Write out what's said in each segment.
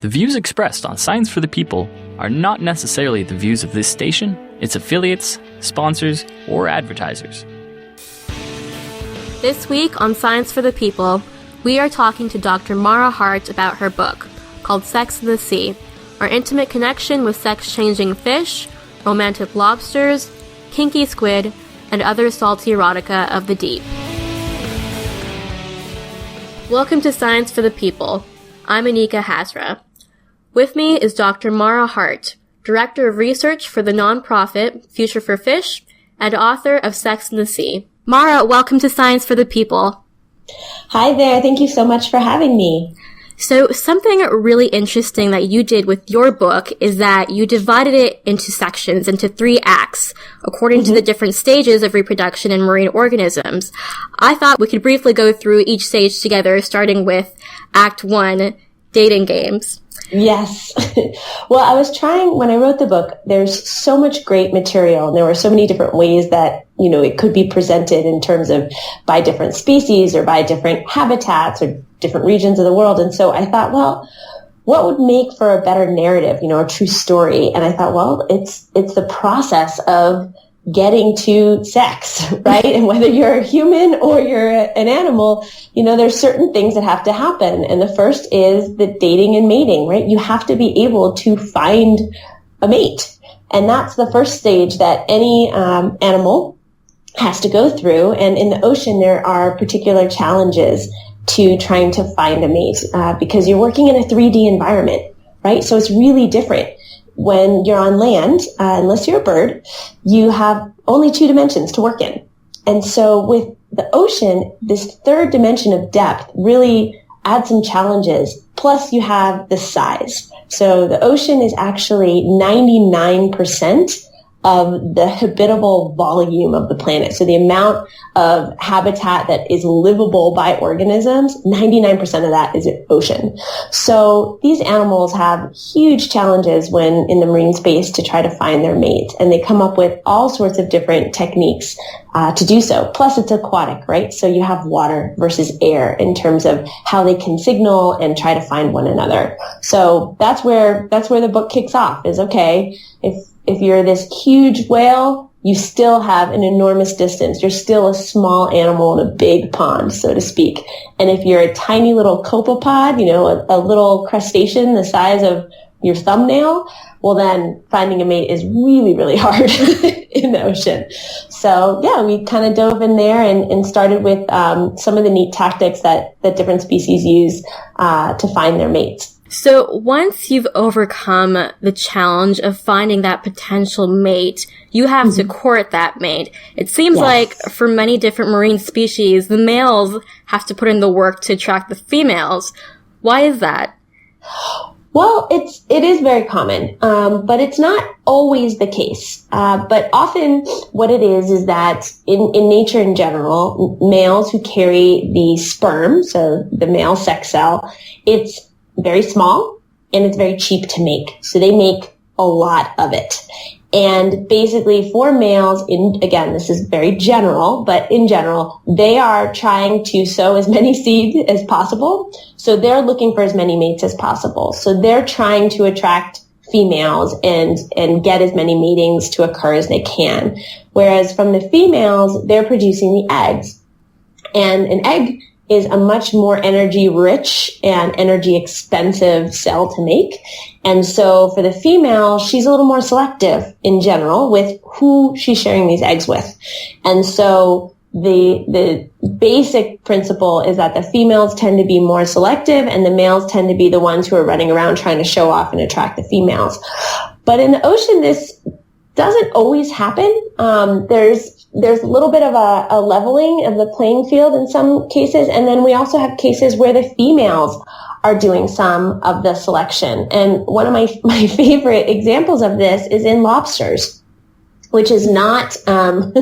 The views expressed on Science for the People are not necessarily the views of this station, its affiliates, sponsors, or advertisers. This week on Science for the People, we are talking to Dr. Marah Hardt about her book, called Sex in the Sea, our intimate connection with sex-changing fish, romantic lobsters, kinky squid, and other salty erotica of the deep. Welcome to Science for the People. I'm Anika Hazra. With me is Dr. Marah Hardt, Director of Research for the nonprofit Future for Fish and author of Sex in the Sea. Marah, welcome to Science for the People. Hi there. Thank you so much for having me. So something really interesting that you did with your book is that you divided it into sections, into 3 acts, according to the different stages of reproduction in marine organisms. I thought we could briefly go through each stage together, starting with Act 1, dating games. Yes. Well, I was trying, when I wrote the book, there's so much great material, and there were so many different ways that, it could be presented in terms of by different species or by different habitats or different regions of the world. And so I thought, well, what would make for a better narrative, a true story? And I thought, well, it's the process of getting to sex, right? And whether you're a human or you're an animal, there's certain things that have to happen. And the first is the dating and mating, right? You have to be able to find a mate. And that's the first stage that any animal has to go through. And in the ocean, there are particular challenges to trying to find a mate because you're working in a 3D environment, right? So it's really different. When you're on land, unless you're a bird, you have only 2 dimensions to work in. And so with the ocean, this third dimension of depth really adds some challenges. Plus you have the size. So the ocean is actually 99% of the habitable volume of the planet. So the amount of habitat that is livable by organisms, 99% of that is ocean. So these animals have huge challenges when in the marine space to try to find their mate. And they come up with all sorts of different techniques to do so. Plus it's aquatic, right? So you have water versus air in terms of how they can signal and try to find one another. So that's where the book kicks off is, okay, if you're this huge whale, you still have an enormous distance. You're still a small animal in a big pond, so to speak. And if you're a tiny little copepod, a little crustacean the size of your thumbnail, well then finding a mate is really, really hard in the ocean. So yeah, we kind of dove in there and started with some of the neat tactics that different species use to find their mates. So once you've overcome the challenge of finding that potential mate, you have to court that mate. It seems like for many different marine species, the males have to put in the work to attract the females. Why is that? Well, it is very common, but it's not always the case. But often what it is that in nature in general, males who carry the sperm, so the male sex cell, it's very small and it's very cheap to make. So they make a lot of it. And basically for males, again, this is very general, but in general, they are trying to sow as many seeds as possible. So they're looking for as many mates as possible. So they're trying to attract females and get as many matings to occur as they can. Whereas from the females, they're producing the eggs. And an egg is a much more energy rich and energy expensive cell to make. And so for the female, she's a little more selective in general with who she's sharing these eggs with. And so the basic principle is that the females tend to be more selective and the males tend to be the ones who are running around trying to show off and attract the females. But in the ocean, this doesn't always happen. There's a little bit of a leveling of the playing field in some cases. And then we also have cases where the females are doing some of the selection. And one of my favorite examples of this is in lobsters, which is not an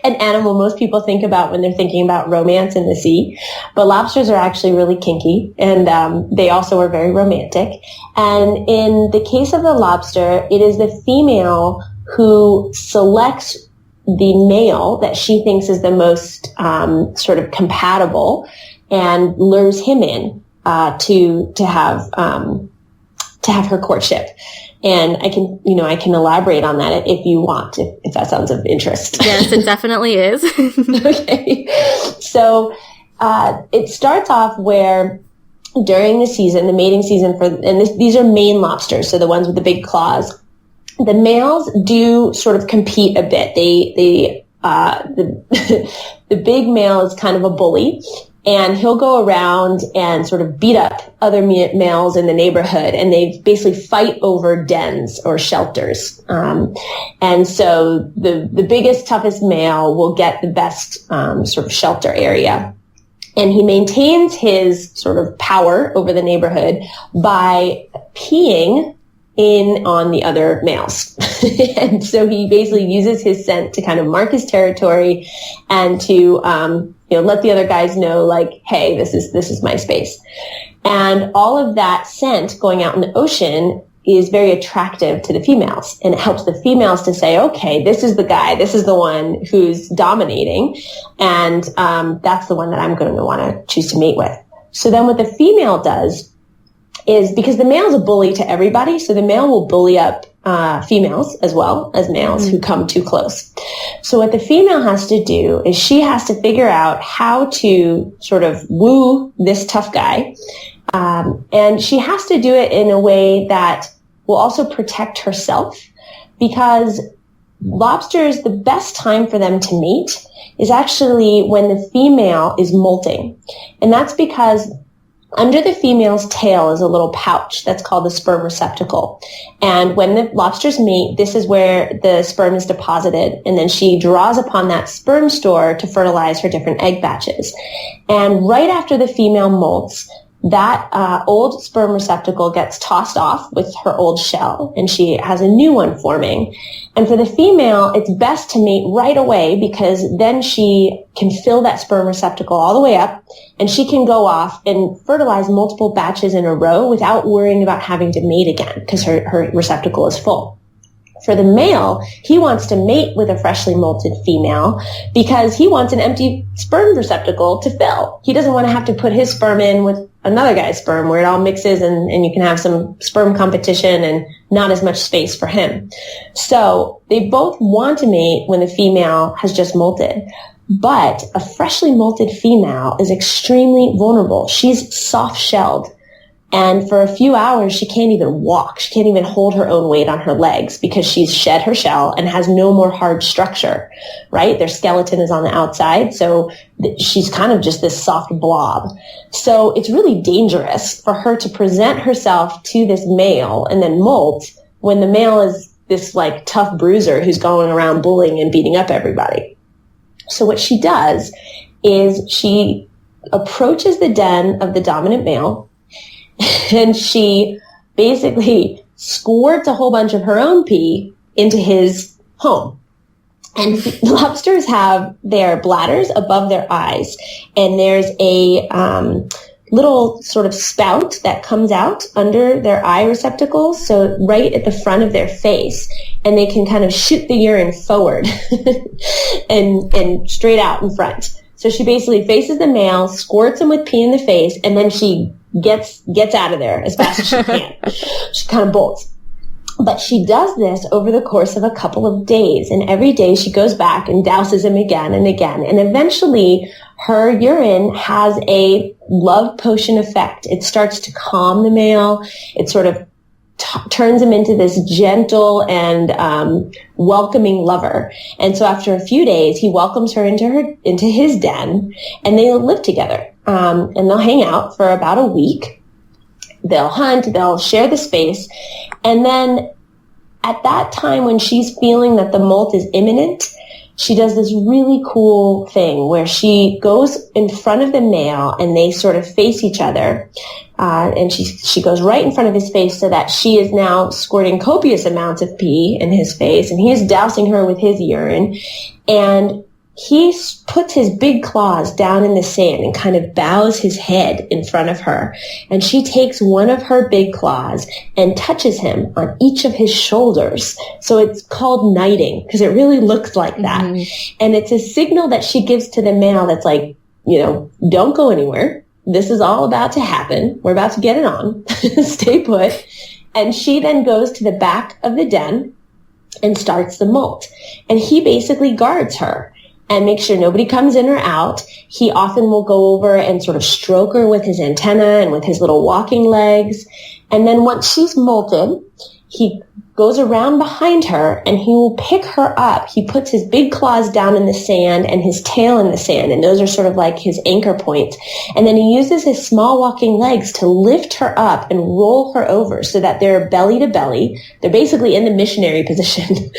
animal most people think about when they're thinking about romance in the sea. But lobsters are actually really kinky, and they also are very romantic. And in the case of the lobster, it is the female who selects the male that she thinks is the most sort of compatible and lures him in to have have her courtship. And I can elaborate on that if you want, if that sounds of interest. Yes, it definitely is. Okay. So, it starts off where during the season, the mating season these are Maine lobsters, so the ones with the big claws, the males do sort of compete a bit. The big male is kind of a bully, and he'll go around and sort of beat up other males in the neighborhood, and they basically fight over dens or shelters. And so the biggest, toughest male will get the best sort of shelter area. And he maintains his sort of power over the neighborhood by peeing in on the other males. And so he basically uses his scent to kind of mark his territory and to, let the other guys know, like, hey, this is my space. And all of that scent going out in the ocean is very attractive to the females. And it helps the females to say, okay, this is the guy, this is the one who's dominating. And, that's the one that I'm going to want to choose to mate with. So then what the female does is, because the male's a bully to everybody, so the male will bully up females as well as males who come too close. So what the female has to do is she has to figure out how to sort of woo this tough guy. And she has to do it in a way that will also protect herself, because lobsters, the best time for them to mate is actually when the female is molting. And that's because under the female's tail is a little pouch that's called the sperm receptacle. And when the lobsters mate, this is where the sperm is deposited. And then she draws upon that sperm store to fertilize her different egg batches. And right after the female molts, that old sperm receptacle gets tossed off with her old shell, and she has a new one forming. And for the female, it's best to mate right away, because then she can fill that sperm receptacle all the way up, and she can go off and fertilize multiple batches in a row without worrying about having to mate again, because her receptacle is full. For the male, he wants to mate with a freshly molted female because he wants an empty sperm receptacle to fill. He doesn't want to have to put his sperm in with another guy's sperm where it all mixes and you can have some sperm competition and not as much space for him. So they both want to mate when the female has just molted. But a freshly molted female is extremely vulnerable. She's soft-shelled. And for a few hours, she can't even walk. She can't even hold her own weight on her legs because she's shed her shell and has no more hard structure, right? Their skeleton is on the outside. So she's kind of just this soft blob. So it's really dangerous for her to present herself to this male and then molt when the male is this like tough bruiser who's going around bullying and beating up everybody. So what she does is she approaches the den of the dominant male, and she basically squirts a whole bunch of her own pee into his home. And lobsters have their bladders above their eyes, and there's a little sort of spout that comes out under their eye receptacles, so right at the front of their face, and they can kind of shoot the urine forward and straight out in front. So she basically faces the male, squirts him with pee in the face, and then she gets out of there as fast as she can. She kind of bolts. But she does this over the course of a couple of days, and every day she goes back and douses him again and again. And eventually her urine has a love potion effect. It starts to calm the male. It sort of turns him into this gentle and welcoming lover. And so after a few days, he welcomes her into his den, and they live together. And they'll hang out for about a week. They'll hunt, they'll share the space. And then at that time when she's feeling that the molt is imminent, she does this really cool thing where she goes in front of the male and they sort of face each other. And she goes right in front of his face so that she is now squirting copious amounts of pee in his face, and he's dousing her with his urine. And he puts his big claws down in the sand and kind of bows his head in front of her. And she takes one of her big claws and touches him on each of his shoulders. So it's called knighting because it really looks like that. Mm-hmm. And it's a signal that she gives to the male that's like, don't go anywhere. This is all about to happen. We're about to get it on. Stay put. And she then goes to the back of the den and starts the molt. And he basically guards her and makes sure nobody comes in or out. He often will go over and sort of stroke her with his antenna and with his little walking legs. And then once she's molted, he goes around behind her and he will pick her up. He puts his big claws down in the sand and his tail in the sand, and those are sort of like his anchor points. And then he uses his small walking legs to lift her up and roll her over so that they're belly to belly. They're basically in the missionary position.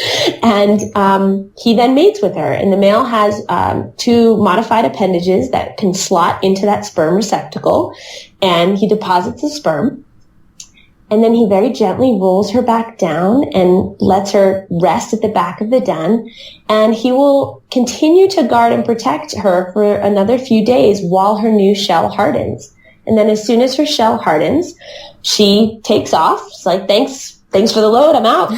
And he then mates with her. And the male has 2 modified appendages that can slot into that sperm receptacle, and he deposits the sperm. And then he very gently rolls her back down and lets her rest at the back of the den. And he will continue to guard and protect her for another few days while her new shell hardens. And then as soon as her shell hardens, she takes off. It's like, thanks for the load, I'm out.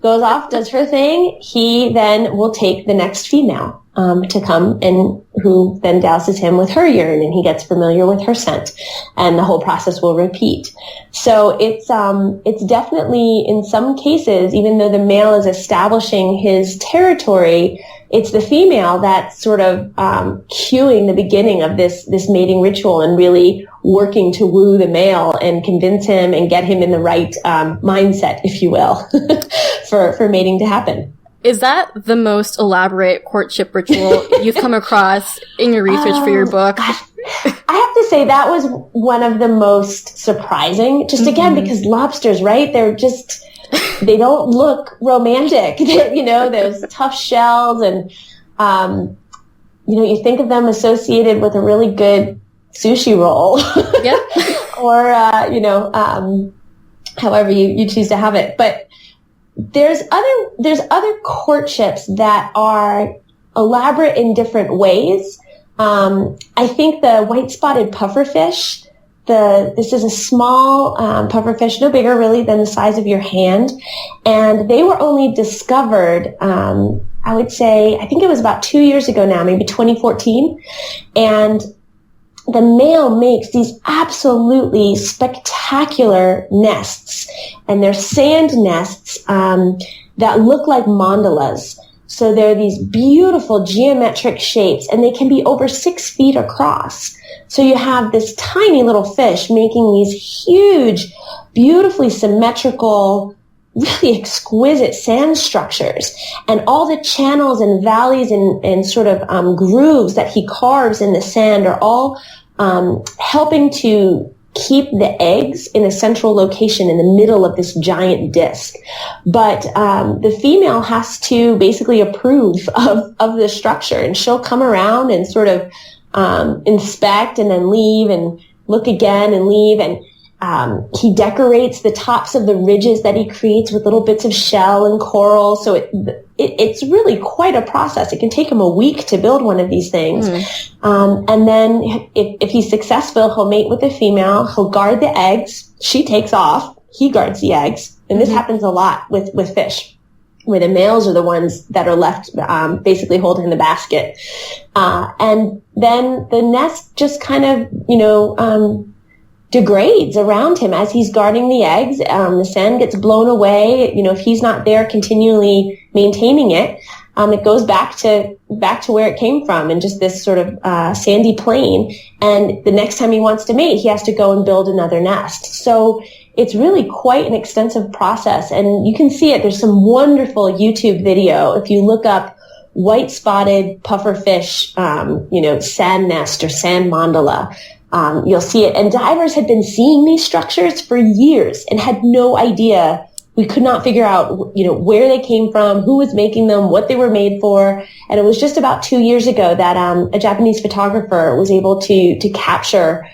Goes off, does her thing. He then will take the next female to come, and who then douses him with her urine, and he gets familiar with her scent, and the whole process will repeat. So it's definitely, in some cases, even though the male is establishing his territory, it's the female that's sort of cueing the beginning of this mating ritual and really working to woo the male and convince him and get him in the right mindset, if you will, for mating to happen. Is that the most elaborate courtship ritual you've come across in your research for your book? I have to say that was one of the most surprising, just again, because lobsters, right? They don't look romantic. Those tough shells, and, you think of them associated with a really good sushi roll. Yep. Or, however you choose to have it. But there's other courtships that are elaborate in different ways. I think the white-spotted pufferfish, this is a small pufferfish, no bigger really than the size of your hand, and they were only discovered, I would say, I think it was about 2 years ago now, maybe 2014, and the male makes these absolutely spectacular nests, and they're sand nests that look like mandalas. So they're these beautiful geometric shapes, and they can be over 6 feet across. So you have this tiny little fish making these huge, beautifully symmetrical, really exquisite sand structures. And all the channels and valleys and sort of grooves that he carves in the sand are all helping to keep the eggs in a central location in the middle of this giant disc. But the female has to basically approve of the structure, and she'll come around and sort of inspect and then leave and look again and leave. And he decorates the tops of the ridges that he creates with little bits of shell and coral. So it's really quite a process. It can take him a week to build one of these things. And then if he's successful, he'll mate with the female. He'll guard the eggs. She takes off. He guards the eggs. And this happens a lot with fish, where the males are the ones that are left basically holding the basket. And then the nest just kind of, degrades around him as he's guarding the eggs. The sand gets blown away. If he's not there continually maintaining it, it goes back to where it came from, and just this sort of sandy plain. And the next time he wants to mate, he has to go and build another nest. So it's really quite an extensive process, and you can see it. There's some wonderful YouTube video. If you look up white-spotted pufferfish, sand nest or sand mandala, you'll see it. And divers had been seeing these structures for years and had no idea. We could not figure out, where they came from, who was making them, what they were made for. And it was just about 2 years ago that a Japanese photographer was able to capture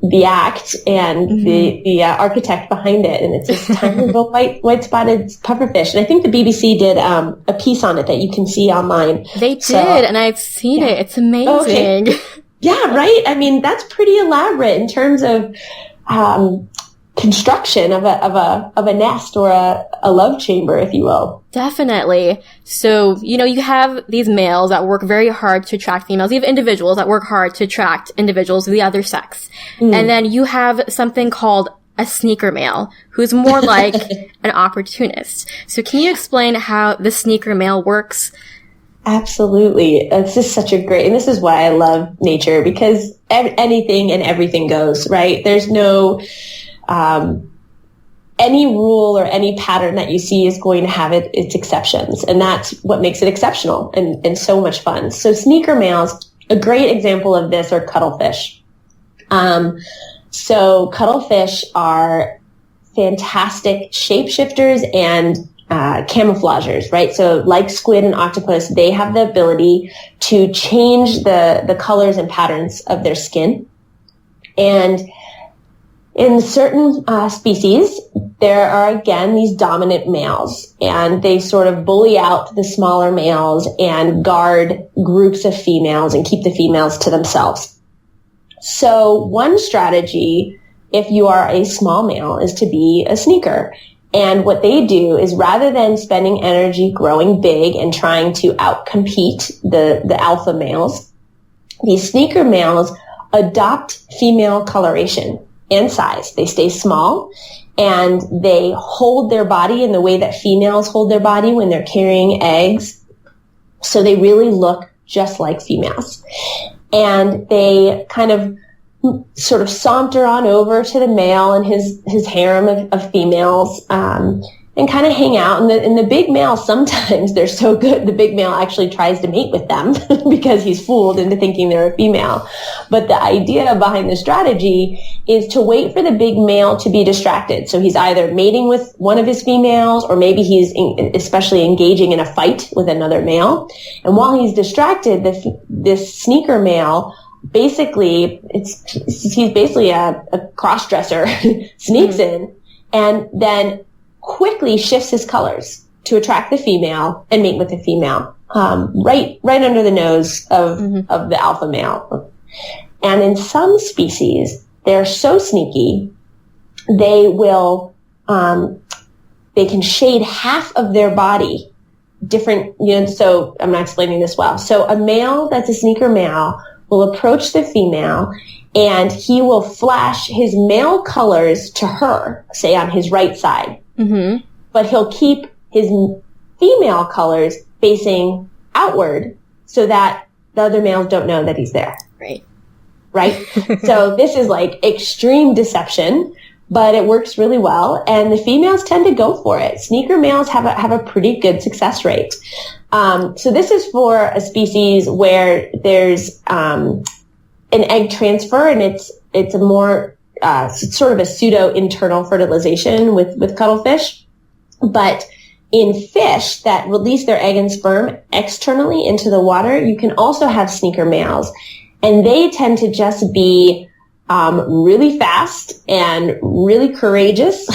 the act and the architect behind it. And it's this tiny little white-spotted pufferfish. And I think the BBC did a piece on it that you can see online. They did, and I've seen it. It's amazing. Okay. Yeah, right. I mean, that's pretty elaborate in terms of construction of a nest or a love chamber, if you will. Definitely. So, you have these males that work very hard to attract females. You have individuals that work hard to attract individuals of the other sex. And then you have something called a sneaker male who's more like an opportunist. So can you explain how the sneaker male works? Absolutely. It's just such a great, and this is why I love nature, because anything and everything goes, right? There's no, any rule or any pattern that you see is going to have its exceptions. And that's what makes it exceptional and so much fun. So sneaker males, a great example of this are cuttlefish. So cuttlefish are fantastic shapeshifters and camouflagers, right? So like squid and octopus, they have the ability to change the colors and patterns of their skin. And in certain species, there are, again, these dominant males, and they sort of bully out the smaller males and guard groups of females and keep the females to themselves. So one strategy, if you are a small male, is to be a sneaker. And what they do is, rather than spending energy growing big and trying to outcompete the alpha males, these sneaker males adopt female coloration and size. They stay small and they hold their body in the way that females hold their body when they're carrying eggs. So they really look just like females. And they kind of sort of saunter on over to the male and his harem of females, and kind of hang out. And the big male, sometimes they're so good, the big male actually tries to mate with them because he's fooled into thinking they're a female. But the idea behind the strategy is to wait for the big male to be distracted. So he's either mating with one of his females, or maybe he's especially engaging in a fight with another male. And while he's distracted, this sneaker male, basically, he's basically a cross-dresser, sneaks in and then quickly shifts his colors to attract the female and mate with the female, right under the nose of the alpha male. And in some species, they're so sneaky, they will, they can shade half of their body different, so I'm not explaining this well. So a male that's a sneaker male will approach the female and he will flash his male colors to her, say on his right side. Mm-hmm. But he'll keep his female colors facing outward so that the other males don't know that he's there. Right? So this is like extreme deception, but it works really well. And the females tend to go for it. Sneaker males have a pretty good success rate. So this is for a species where there's an egg transfer, and it's a more sort of a pseudo internal fertilization with cuttlefish. But in fish that release their egg and sperm externally into the water, you can also have sneaker males, and they tend to just be really fast and really courageous.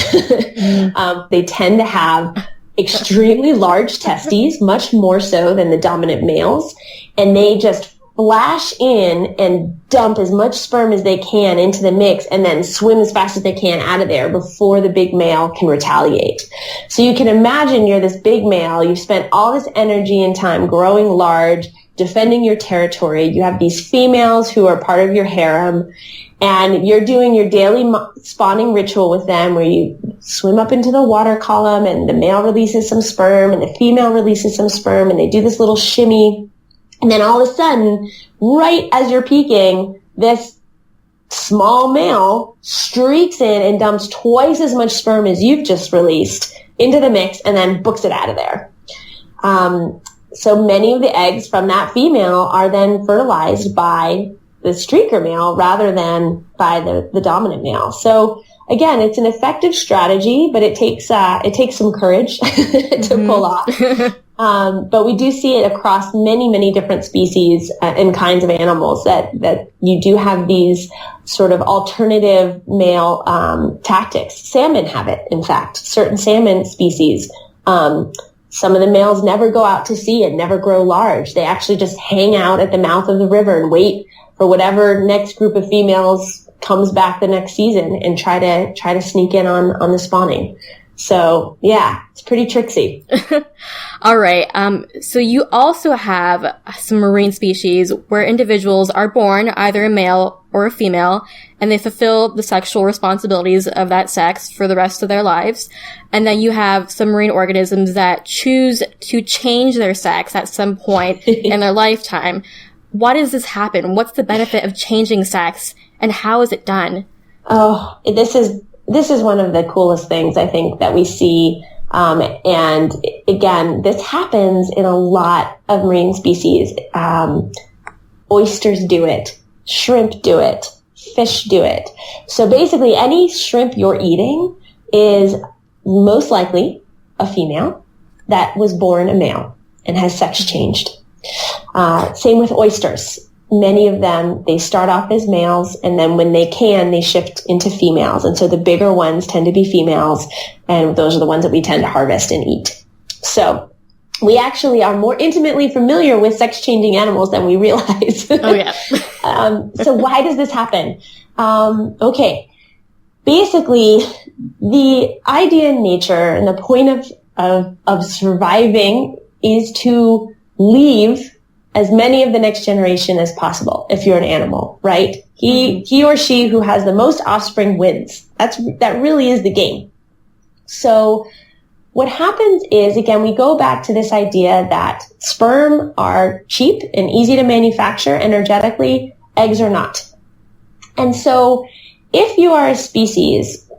They tend to have extremely large testes, much more so than the dominant males, and they just flash in and dump as much sperm as they can into the mix and then swim as fast as they can out of there before the big male can retaliate. So you can imagine you're this big male, you've spent all this energy and time growing large, defending your territory, you have these females who are part of your harem, and you're doing your daily spawning ritual with them where you swim up into the water column and the male releases some sperm and the female releases some sperm, and they do this little shimmy. And then all of a sudden, right as you're peaking, this small male streaks in and dumps twice as much sperm as you've just released into the mix and then books it out of there. So many of the eggs from that female are then fertilized by the streaker male rather than by the dominant male. So again, it's an effective strategy, but it takes some courage to pull off. But we do see it across many, many different species and kinds of animals that you do have these sort of alternative male tactics. Salmon have it, in fact. Certain salmon species, some of the males never go out to sea and never grow large. They actually just hang out at the mouth of the river and wait for whatever next group of females comes back the next season and try to sneak in on the spawning. So yeah, it's pretty tricksy. All right. So you also have some marine species where individuals are born either a male or a female, and they fulfill the sexual responsibilities of that sex for the rest of their lives. And then you have some marine organisms that choose to change their sex at some point in their lifetime. Why does this happen? What's the benefit of changing sex, and how is it done? Oh, this is one of the coolest things I think that we see. And again, this happens in a lot of marine species. Oysters do it. Shrimp do it. Fish do it. So basically, any shrimp you're eating is most likely a female that was born a male and has sex changed. Same with oysters. Many of them, they start off as males, and then when they shift into females. And so the bigger ones tend to be females, and those are the ones that we tend to harvest and eat. So we actually are more intimately familiar with sex-changing animals than we realize. Oh, yeah. So why does this happen? Okay. Basically, the idea in nature and the point of surviving is to leave as many of the next generation as possible if you're an animal, right? He or she who has the most offspring wins. That really is the game. So what happens is, again, we go back to this idea that sperm are cheap and easy to manufacture energetically, eggs are not. And so if you are a species,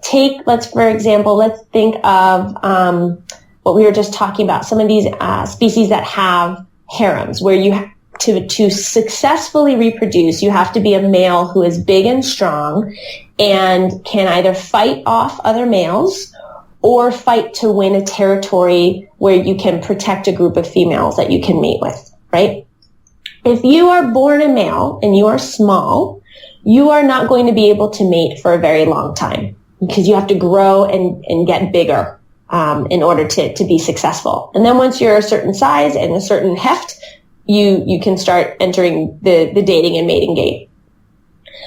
let's think of what we were just talking about, some of these species that have harems, where you have to successfully reproduce, you have to be a male who is big and strong and can either fight off other males or fight to win a territory where you can protect a group of females that you can mate with, right? If you are born a male and you are small, you are not going to be able to mate for a very long time because you have to grow and get bigger in order to be successful. And then once you're a certain size and a certain heft, you can start entering the dating and mating game.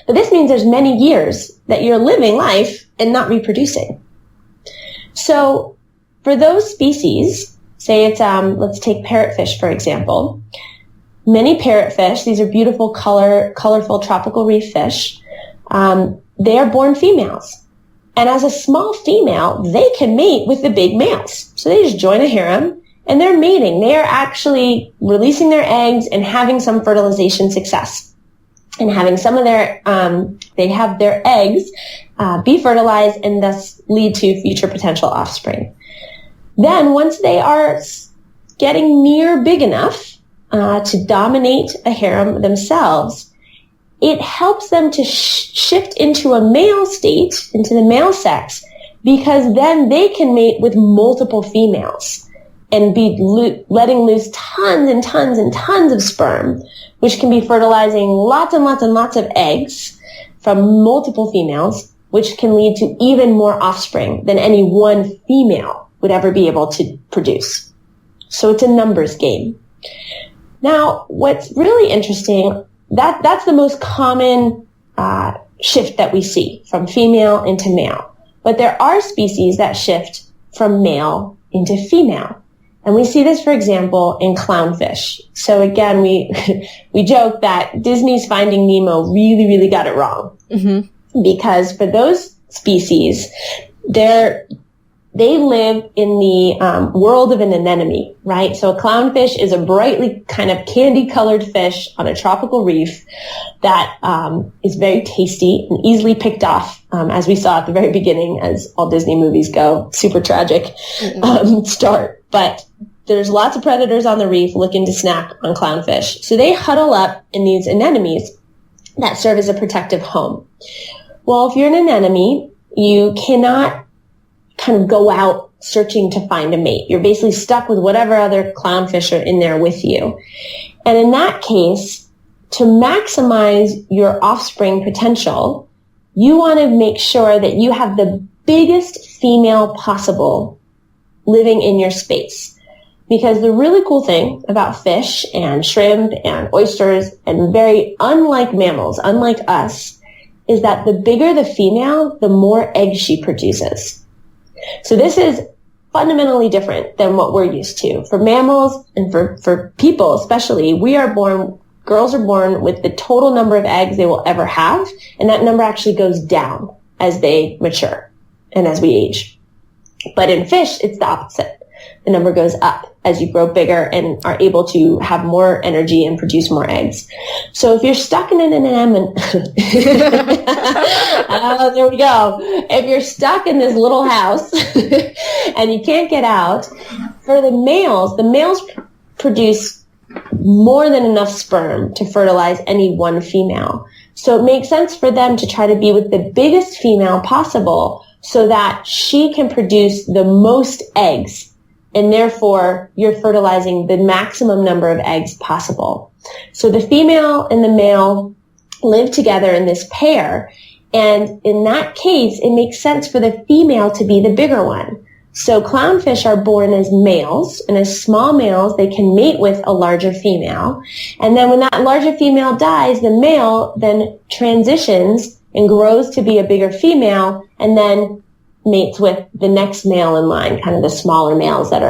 But this means there's many years that you're living life and not reproducing. So for those species, say it's, let's take parrotfish, for example. Many parrotfish, these are beautiful, colorful tropical reef fish, they are born females. And as a small female, they can mate with the big males. So they just join a harem and they're mating. They are actually releasing their eggs and having some fertilization success. And having some of they have their eggs be fertilized and thus lead to future potential offspring. Then once they are getting near big enough to dominate a harem themselves, it helps them to shift into a male state, into the male sex, because then they can mate with multiple females and be letting loose tons and tons and tons of sperm, which can be fertilizing lots and lots and lots of eggs from multiple females, which can lead to even more offspring than any one female would ever be able to produce. So it's a numbers game. Now, what's really interesting, that's the most common shift that we see from female into male. But there are species that shift from male into female. And we see this, for example, in clownfish. So again, we joke that Disney's Finding Nemo really, really got it wrong. Mm-hmm. Because for those species, they live in the world of an anemone, right? So a clownfish is a brightly kind of candy-colored fish on a tropical reef that is very tasty and easily picked off, as we saw at the very beginning, as all Disney movies go. Super tragic start. But there's lots of predators on the reef looking to snack on clownfish. So they huddle up in these anemones that serve as a protective home. Well, if you're an anemone, you cannot kind of go out searching to find a mate. You're basically stuck with whatever other clownfish are in there with you. And in that case, to maximize your offspring potential, you want to make sure that you have the biggest female possible living in your space. Because the really cool thing about fish and shrimp and oysters and very unlike mammals, unlike us, is that the bigger the female, the more eggs she produces. So this is fundamentally different than what we're used to. For mammals and for people especially, girls are born with the total number of eggs they will ever have, and that number actually goes down as they mature and as we age. But in fish, it's the opposite. The number goes up as you grow bigger and are able to have more energy and produce more eggs. So if you're stuck in an anemone, there we go. If you're stuck in this little house and you can't get out, for the males produce more than enough sperm to fertilize any one female. So it makes sense for them to try to be with the biggest female possible so that she can produce the most eggs. And therefore, you're fertilizing the maximum number of eggs possible. So the female and the male live together in this pair. And in that case, it makes sense for the female to be the bigger one. So clownfish are born as males, and as small males, they can mate with a larger female. And then when that larger female dies, the male then transitions and grows to be a bigger female, and then mates with the next male in line, kind of the smaller males that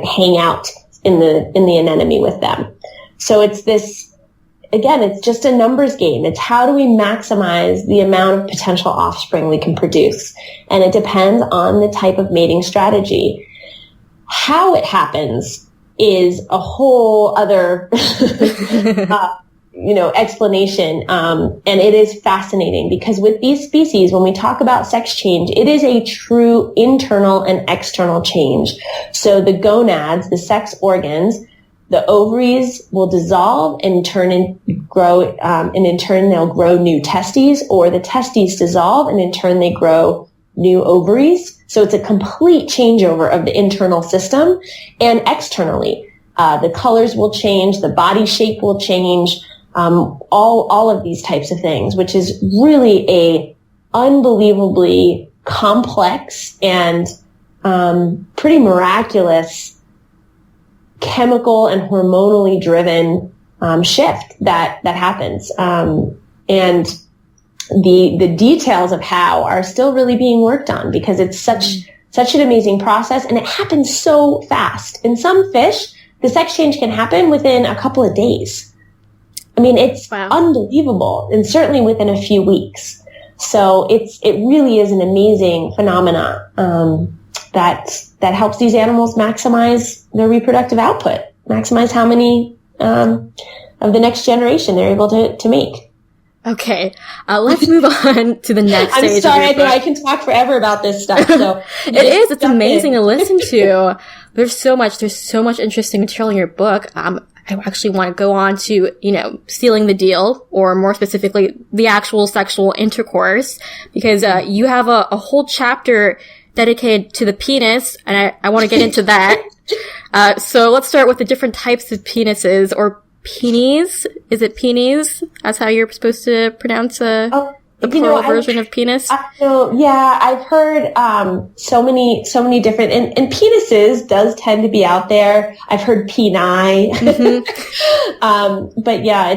hang out in the anemone with them. So it's this, again, it's just a numbers game. It's how do we maximize the amount of potential offspring we can produce? And it depends on the type of mating strategy. How it happens is a whole other explanation. And it is fascinating because with these species, when we talk about sex change, it is a true internal and external change. So the gonads, the sex organs, the ovaries will dissolve and turn and grow, and in turn they'll grow new testes, or the testes dissolve and in turn they grow new ovaries. So it's a complete changeover of the internal system, and externally, the colors will change, the body shape will change, all of these types of things, which is really a unbelievably complex and pretty miraculous chemical and hormonally driven shift that happens. And the details of how are still really being worked on because it's such an amazing process, and it happens so fast. In some fish, the sex change can happen within a couple of days. I mean, it's unbelievable, and certainly within a few weeks. So it really is an amazing phenomena that helps these animals maximize their reproductive output, maximize how many of the next generation they're able to make. Okay, let's move on to the next stage. I'm sorry, I know I can talk forever about this stuff. So it's amazing to listen to. There's so much interesting material in your book. I actually want to go on to, sealing the deal, or more specifically, the actual sexual intercourse, because you have a whole chapter dedicated to the penis, and I want to get into that. So let's start with the different types of penises, or peenies. Is it peenies? That's how you're supposed to pronounce the plural version of penis? I've heard so many different, and penises does tend to be out there. I've heard peni. Mm-hmm. But yeah,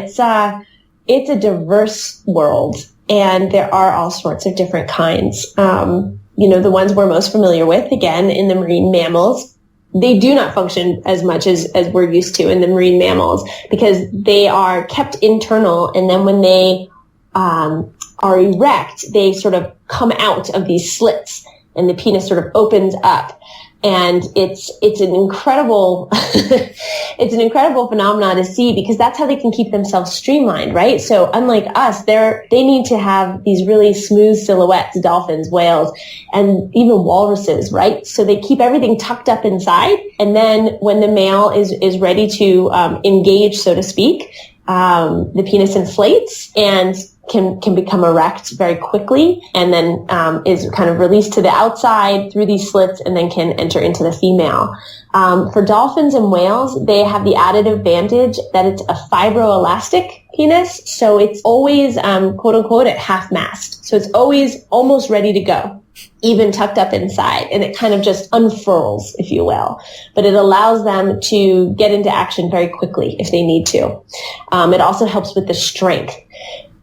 it's a diverse world, and there are all sorts of different kinds. The ones we're most familiar with, again, in the marine mammals, they do not function as much as we're used to in the marine mammals because they are kept internal, and then when they are erect, they sort of come out of these slits, and the penis sort of opens up. And it's an incredible, it's an incredible phenomenon to see because that's how they can keep themselves streamlined, right? So unlike us, they need to have these really smooth silhouettes, dolphins, whales, and even walruses, right? So they keep everything tucked up inside. And then when the male is ready to engage, so to speak, the penis inflates and can become erect very quickly, and then is kind of released to the outside through these slits, and then can enter into the female. For dolphins and whales, they have the added advantage that it's a fibroelastic penis, so it's always quote unquote at half mast, so it's always almost ready to go, even tucked up inside, and it kind of just unfurls, if you will. But it allows them to get into action very quickly if they need to. It also helps with the strength.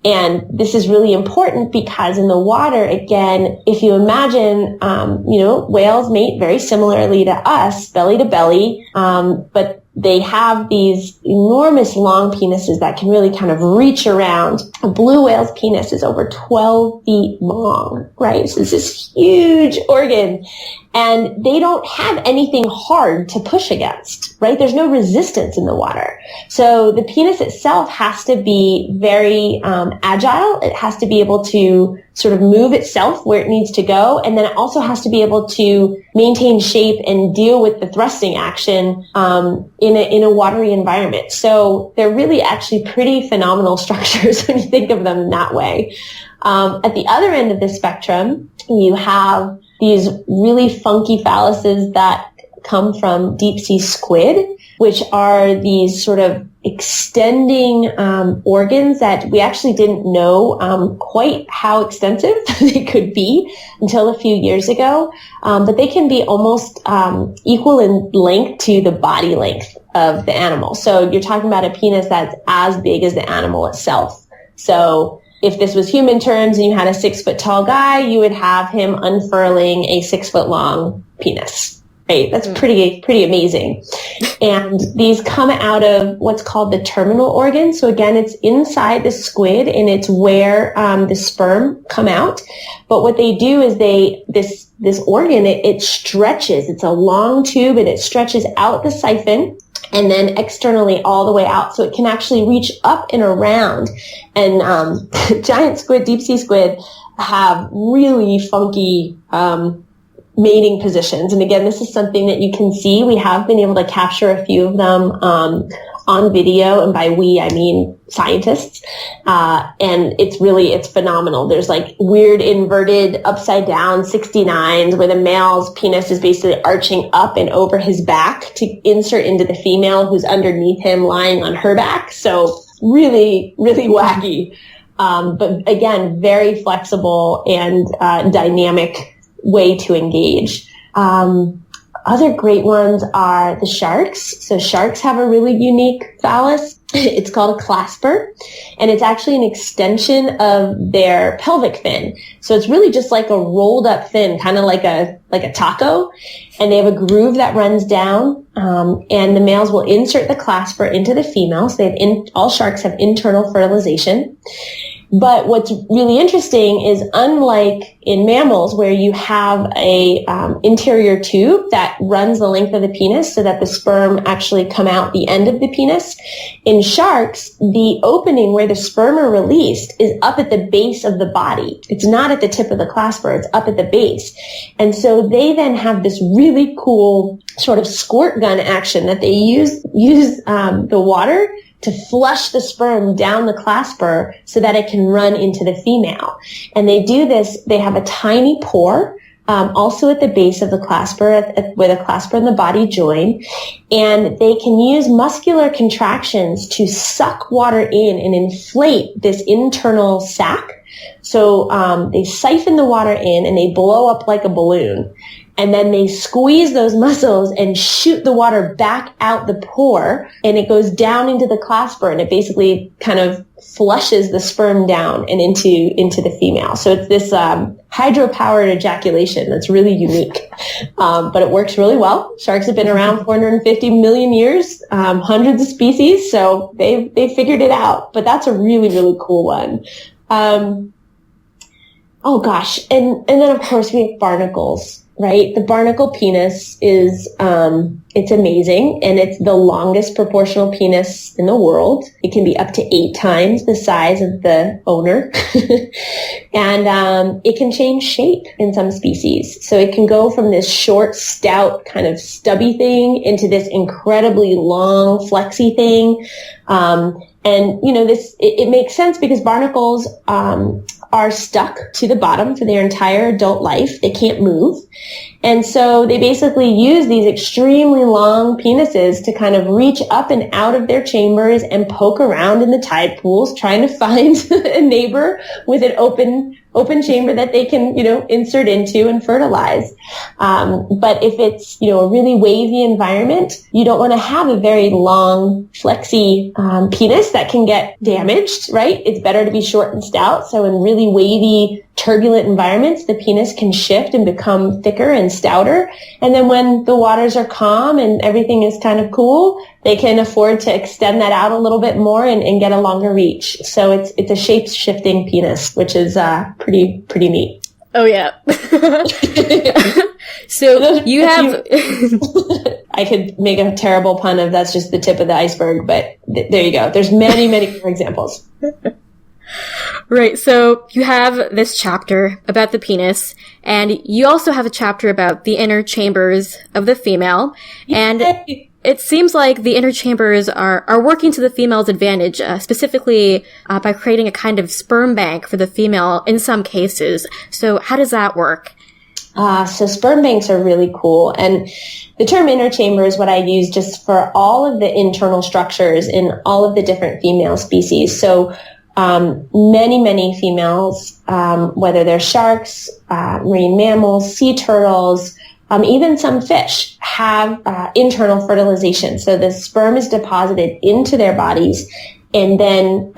And this is really important because in the water, again, if you imagine, whales mate very similarly to us, belly to belly, but they have these enormous long penises that can really kind of reach around. A blue whale's penis is over 12 feet long, right? So it's this huge organ. And they don't have anything hard to push against, right? There's no resistance in the water. So the penis itself has to be very agile. It has to be able to sort of move itself where it needs to go. And then it also has to be able to maintain shape and deal with the thrusting action in a watery environment. So they're really actually pretty phenomenal structures when you think of them in that way. At the other end of the spectrum, you have these really funky phalluses that come from deep sea squid, which are these sort of extending organs that we actually didn't know quite how extensive they could be until a few years ago. But they can be almost equal in length to the body length of the animal. So you're talking about a penis that's as big as the animal itself. So if this was human terms and you had a 6 foot tall guy, you would have him unfurling a 6 foot long penis. Right? That's pretty amazing. And these come out of what's called the terminal organ. So again, it's inside the squid and it's where the sperm come out. But what they do is this organ, it stretches. It's a long tube and it stretches out the siphon and then externally all the way out. So it can actually reach up and around. And giant squid, deep sea squid, have really funky mating positions. And again, this is something that you can see. We have been able to capture a few of them on video. And by we, I mean scientists. And it's phenomenal. There's like weird inverted upside down 69s where the male's penis is basically arching up and over his back to insert into the female who's underneath him lying on her back. So really, really wacky. But again, very flexible and dynamic way to engage. Other great ones are the sharks. So sharks have a really unique phallus. It's called a clasper, and it's actually an extension of their pelvic fin. So it's really just like a rolled up fin, kind of like a taco. And they have a groove that runs down, and the males will insert the clasper into the female. So all sharks have internal fertilization. But what's really interesting is unlike in mammals where you have a interior tube that runs the length of the penis so that the sperm actually come out the end of the penis, in sharks, the opening where the sperm are released is up at the base of the body. It's not at the tip of the clasper, it's up at the base. And so they then have this really cool sort of squirt gun action that they use the water to flush the sperm down the clasper so that it can run into the female. And they do this, they have a tiny pore, also at the base of the clasper, where the clasper and the body join. And they can use muscular contractions to suck water in and inflate this internal sac. So they siphon the water in and they blow up like a balloon. And then they squeeze those muscles and shoot the water back out the pore, and it goes down into the clasper, and it basically kind of flushes the sperm down and into the female. So it's this hydro-powered ejaculation that's really unique, but it works really well. Sharks have been around 450 million years, hundreds of species, so they figured it out. But that's a really, really cool one. Oh gosh, and then of course we have barnacles. Right? The barnacle penis is, it's amazing, and it's the longest proportional penis in the world. It can be up to 8 times the size of the owner. And, it can change shape in some species. So it can go from this short, stout, kind of stubby thing into this incredibly long, flexy thing. And, it makes sense because barnacles, are stuck to the bottom for their entire adult life. They can't move. And so they basically use these extremely long penises to kind of reach up and out of their chambers and poke around in the tide pools, trying to find a neighbor with an open chamber that they can, insert into and fertilize. But if it's, a really wavy environment, you don't want to have a very long, flexy penis that can get damaged, right? It's better to be short and stout. So in really wavy, turbulent environments, the penis can shift and become thicker and stouter. And then when the waters are calm and everything is kind of cool, they can afford to extend that out a little bit more and get a longer reach. So it's a shape-shifting penis, which is pretty neat. Oh, yeah. So you have... I could make a terrible pun of that's just the tip of the iceberg, but there you go. There's many more examples. Right, so you have this chapter about the penis, and you also have a chapter about the inner chambers of the female, and it seems like the inner chambers are working to the female's advantage, specifically by creating a kind of sperm bank for the female in some cases. So how does that work? So sperm banks are really cool. And the term inner chamber is what I use just for all of the internal structures in all of the different female species. So many females, whether they're sharks, marine mammals, sea turtles, even some fish have internal fertilization. So the sperm is deposited into their bodies and then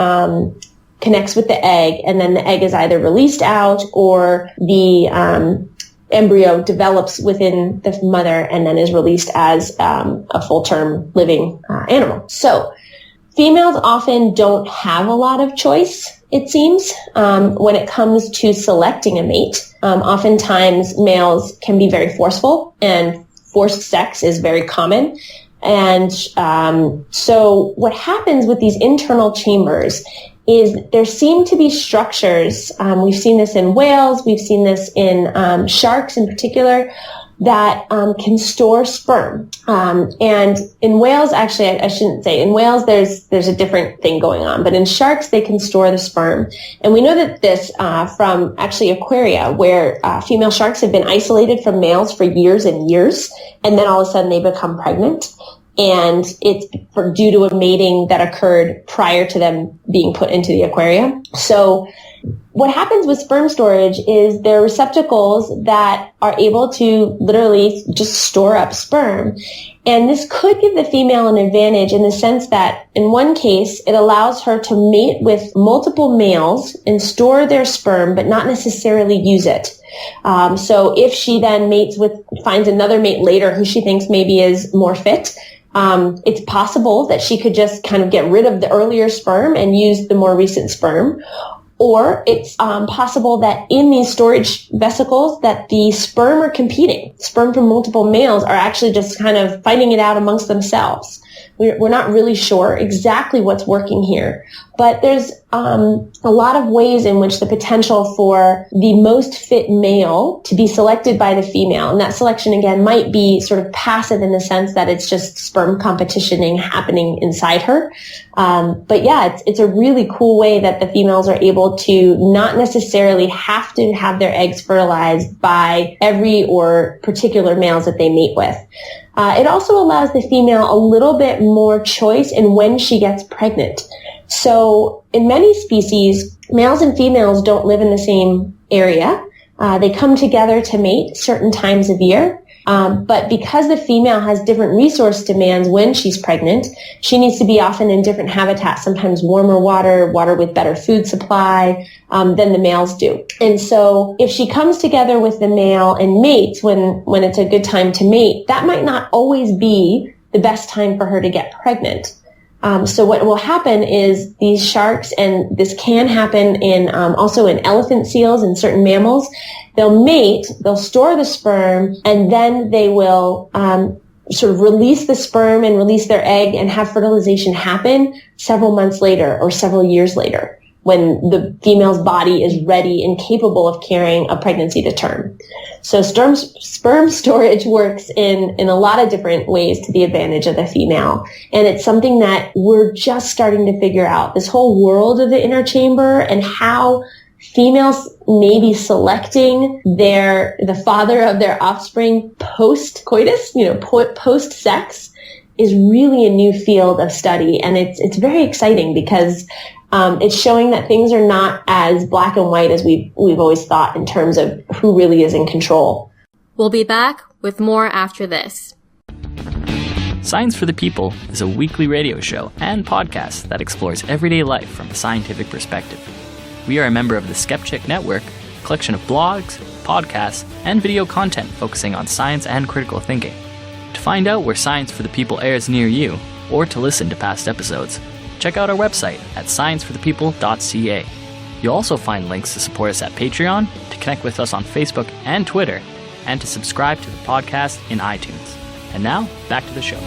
connects with the egg, and then the egg is either released out or the embryo develops within the mother and then is released as a full-term living animal. So females often don't have a lot of choice, it seems, when it comes to selecting a mate. Oftentimes males can be very forceful, and forced sex is very common. And so what happens with these internal chambers is there seem to be structures, we've seen this in whales, we've seen this in sharks in particular, that can store sperm. And in whales, actually, I shouldn't say, in whales there's a different thing going on, but in sharks they can store the sperm. And we know that this from actually aquaria, where female sharks have been isolated from males for years and years, and then all of a sudden they become pregnant. And it's due to a mating that occurred prior to them being put into the aquarium. So what happens with sperm storage is there are receptacles that are able to literally just store up sperm. And this could give the female an advantage in the sense that in one case, it allows her to mate with multiple males and store their sperm, but not necessarily use it. So if she then finds another mate later who she thinks maybe is more fit, it's possible that she could just kind of get rid of the earlier sperm and use the more recent sperm. Or it's possible that in these storage vesicles that the sperm are competing. Sperm from multiple males are actually just kind of fighting it out amongst themselves. We're not really sure exactly what's working here, but there's a lot of ways in which the potential for the most fit male to be selected by the female, and that selection again might be sort of passive in the sense that it's just sperm competitioning happening inside her. But yeah, it's a really cool way that the females are able to not necessarily have to have their eggs fertilized by every or particular males that they mate with. It also allows the female a little bit more choice in when she gets pregnant. So in many species, males and females don't live in the same area. They come together to mate certain times of year. But because the female has different resource demands when she's pregnant, she needs to be often in different habitats, sometimes warmer water with better food supply, than the males do. And so if she comes together with the male and mates when it's a good time to mate, that might not always be the best time for her to get pregnant. So what will happen is these sharks, and this can happen in also in elephant seals and certain mammals, they'll mate, they'll store the sperm, and then they will sort of release the sperm and release their egg and have fertilization happen several months later or several years later, when the female's body is ready and capable of carrying a pregnancy to term. So sperm storage works in a lot of different ways to the advantage of the female. And it's something that we're just starting to figure out. This whole world of the inner chamber and how females maybe selecting the father of their offspring post-coitus, post-sex, is really a new field of study. And it's very exciting because it's showing that things are not as black and white as we've always thought in terms of who really is in control. We'll be back with more after this. Science for the People is a weekly radio show and podcast that explores everyday life from a scientific perspective. We are a member of the Skeptic Network, a collection of blogs, podcasts, and video content focusing on science and critical thinking. To find out where Science for the People airs near you, or to listen to past episodes, check out our website at scienceforthepeople.ca. You'll also find links to support us at Patreon, to connect with us on Facebook and Twitter, and to subscribe to the podcast in iTunes. And now, back to the show.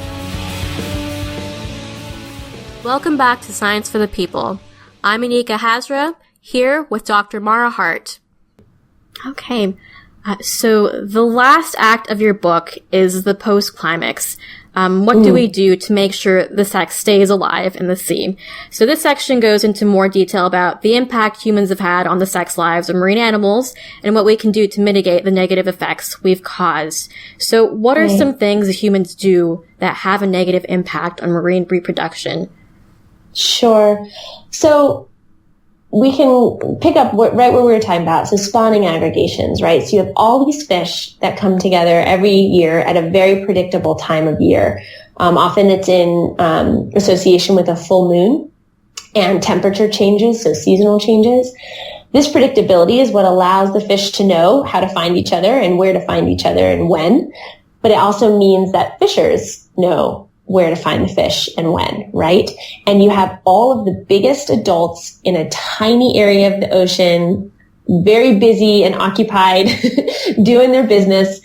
Welcome back to Science for the People. I'm Anika Hazra, here with Dr. Marah Hardt. Okay, so the last act of your book is the post-climax. What do we do to make sure the sex stays alive in the sea? So this section goes into more detail about the impact humans have had on the sex lives of marine animals and what we can do to mitigate the negative effects we've caused. So what are some things that humans do that have a negative impact on marine reproduction? Sure. So we can pick up right where we were talking about. So spawning aggregations, right? So you have all these fish that come together every year at a very predictable time of year. Often it's in association with a full moon and temperature changes, so seasonal changes. This predictability is what allows the fish to know how to find each other and where to find each other and when. But it also means that fishers know where to find the fish and when, right? And you have all of the biggest adults in a tiny area of the ocean, very busy and occupied, doing their business.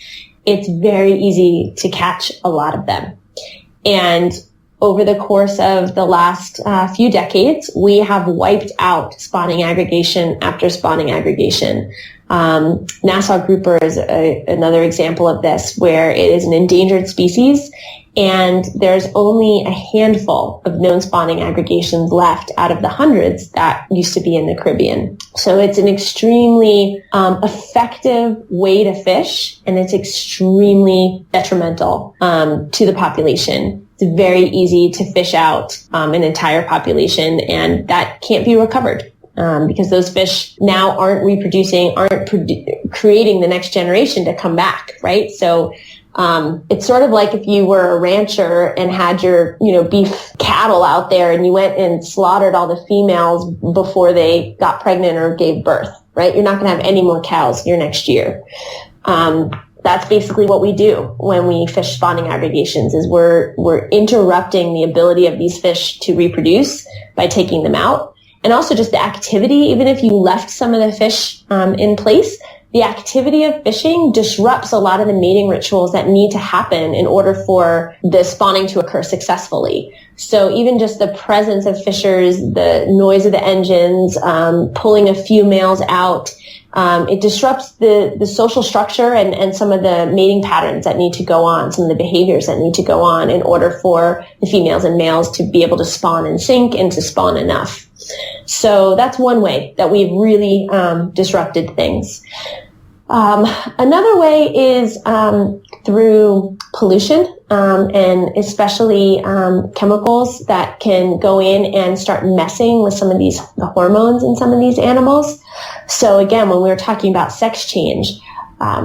It's very easy to catch a lot of them. And over the course of the last few decades, we have wiped out spawning aggregation after spawning aggregation. Nassau grouper is another example of this, where it is an endangered species, and there's only a handful of known spawning aggregations left out of the hundreds that used to be in the Caribbean. So it's an extremely effective way to fish, and it's extremely detrimental to the population. It's very easy to fish out an entire population, and that can't be recovered. Because those fish now aren't reproducing, creating the next generation to come back, right? So it's sort of like if you were a rancher and had your, beef cattle out there and you went and slaughtered all the females before they got pregnant or gave birth, right? You're not going to have any more cows your next year. That's basically what we do when we fish spawning aggregations, is we're interrupting the ability of these fish to reproduce by taking them out. And also just the activity, even if you left some of the fish in place, the activity of fishing disrupts a lot of the mating rituals that need to happen in order for the spawning to occur successfully. So even just the presence of fishers, the noise of the engines, pulling a few males out, it disrupts the social structure and some of the mating patterns that need to go on, some of the behaviors that need to go on in order for the females and males to be able to spawn in sync and to spawn enough. So that's one way that we've really disrupted things. Another way is through pollution, and especially chemicals that can go in and start messing with some of the hormones in some of these animals. So again, when we were talking about sex change,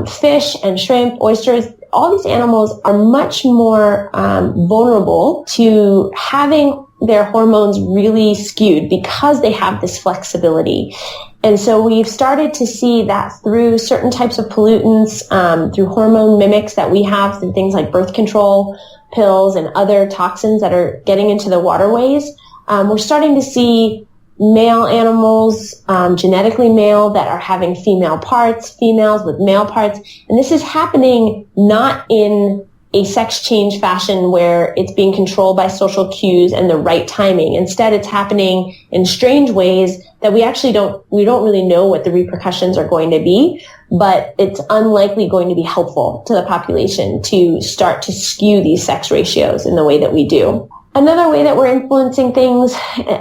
fish and shrimp, oysters, all these animals are much more vulnerable to having their hormones really skewed because they have this flexibility. And so we've started to see that through certain types of pollutants, through hormone mimics that we have, through things like birth control pills and other toxins that are getting into the waterways. We're starting to see male animals, genetically male, that are having female parts, females with male parts. And this is happening not in a sex change fashion where it's being controlled by social cues and the right timing. Instead, it's happening in strange ways that we don't really know what the repercussions are going to be, but it's unlikely going to be helpful to the population to start to skew these sex ratios in the way that we do. Another way that we're influencing things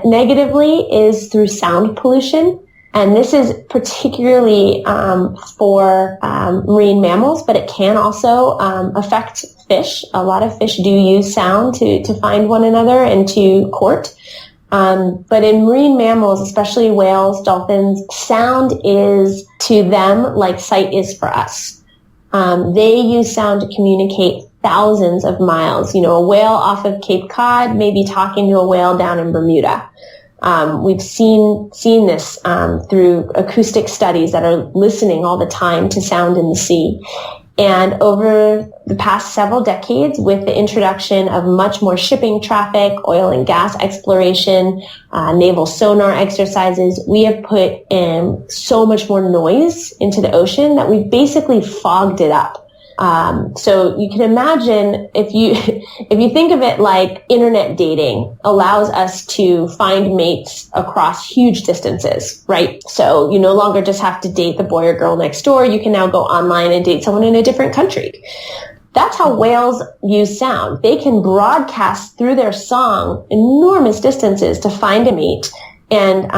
negatively is through sound pollution. And this is particularly for marine mammals, but it can also affect fish. A lot of fish do use sound to find one another and to court. But in marine mammals, especially whales, dolphins, sound is to them like sight is for us. They use sound to communicate thousands of miles. You know, a whale off of Cape Cod may be talking to a whale down in Bermuda. We've seen this through acoustic studies that are listening all the time to sound in the sea. And over the past several decades, with the introduction of much more shipping traffic, oil and gas exploration, naval sonar exercises, we have put in so much more noise into the ocean that we've basically fogged it up. So you can imagine if you think of it like internet dating allows us to find mates across huge distances, right? So you no longer just have to date the boy or girl next door. You can now go online and date someone in a different country. That's how whales use sound. They can broadcast through their song enormous distances to find a mate and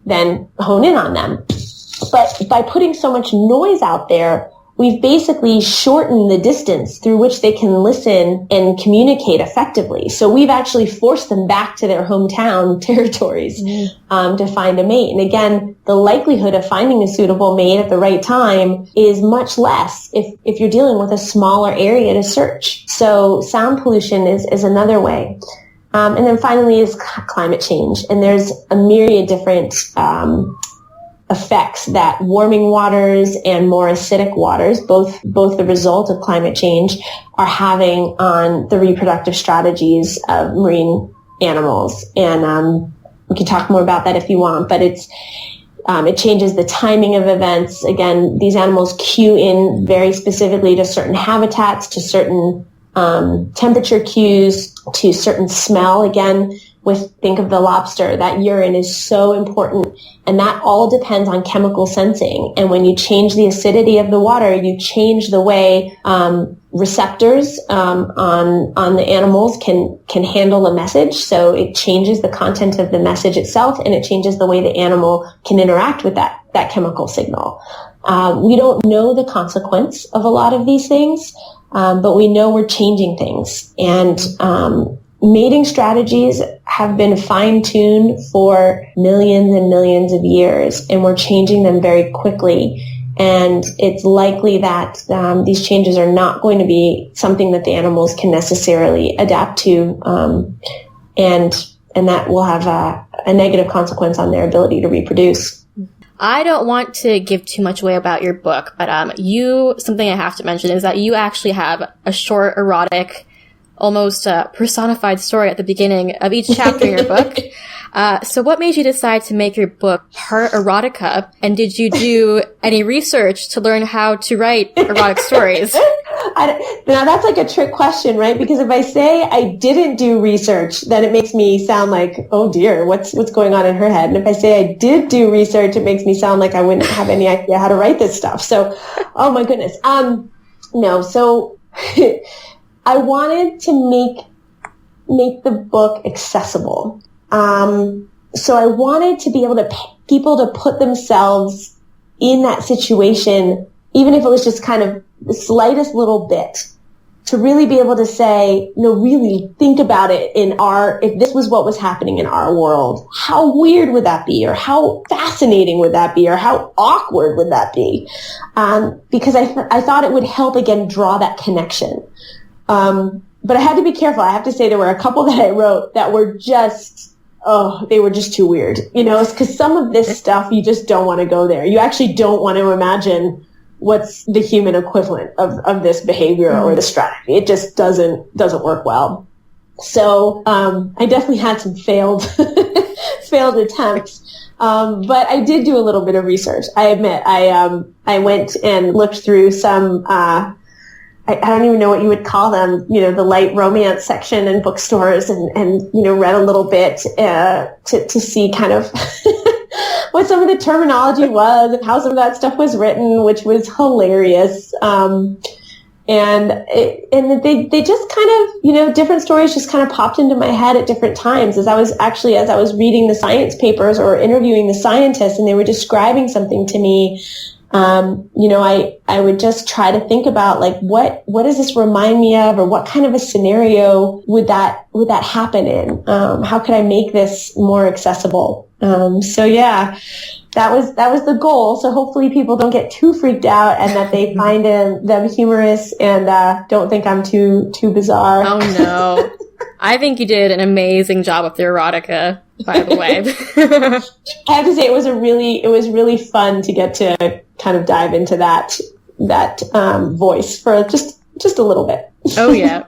then hone in on them. But by putting so much noise out there, we've basically shortened the distance through which they can listen and communicate effectively. So we've actually forced them back to their hometown territories to find a mate. And again, the likelihood of finding a suitable mate at the right time is much less if you're dealing with a smaller area to search. So sound pollution is another way. And then finally is climate change. And there's a myriad different effects that warming waters and more acidic waters, both the result of climate change, are having on the reproductive strategies of marine animals. And we can talk more about that if you want, but it changes the timing of events. Again, these animals cue in very specifically to certain habitats, to certain temperature cues, to certain smell. Again, think of the lobster, that urine is so important, and that all depends on chemical sensing. And when you change the acidity of the water, you change the way receptors on the animals can handle a message. So it changes the content of the message itself, and it changes the way the animal can interact with that chemical signal. We don't know the consequence of a lot of these things, but we know we're changing things. And mating strategies have been fine-tuned for millions and millions of years, and we're changing them very quickly. And it's likely that these changes are not going to be something that the animals can necessarily adapt to, and that will have a negative consequence on their ability to reproduce. I don't want to give too much away about your book, but something I have to mention is that you actually have a short, erotic, almost personified story at the beginning of each chapter in your book. So what made you decide to make your book part erotica? And did you do any research to learn how to write erotic stories? Now that's like a trick question, right? Because if I say I didn't do research, then it makes me sound like, oh dear, what's going on in her head? And if I say I did do research, it makes me sound like I wouldn't have any idea how to write this stuff. So, oh my goodness. No, so I wanted to make the book accessible. So I wanted to be able to people to put themselves in that situation, even if it was just kind of the slightest little bit, to really be able to say, no, really think about it if this was what was happening in our world, how weird would that be? Or how fascinating would that be? Or how awkward would that be? Because I thought it would help, again, draw that connection. But I had to be careful. I have to say there were a couple that I wrote that were they were just too weird, because some of this stuff, you just don't want to go there. You actually don't want to imagine what's the human equivalent of this behavior or the strategy. It just doesn't work well. So, I definitely had some failed attempts. But I did do a little bit of research. I admit, I went and looked through some, I don't even know what you would call them, the light romance section in bookstores and read a little bit, to see kind of what some of the terminology was and how some of that stuff was written, which was hilarious. And they just kind of, different stories just kind of popped into my head at different times as I was reading the science papers or interviewing the scientists, and they were describing something to me. I would just try to think about, like, what does this remind me of, or what kind of a scenario would that happen in? How could I make this more accessible? That was the goal. So hopefully people don't get too freaked out, and that they find them humorous and don't think I'm too bizarre. Oh no. I think you did an amazing job with the erotica, by the way. I have to say it was really fun to get to kind of dive into that voice for just a little bit. Oh yeah.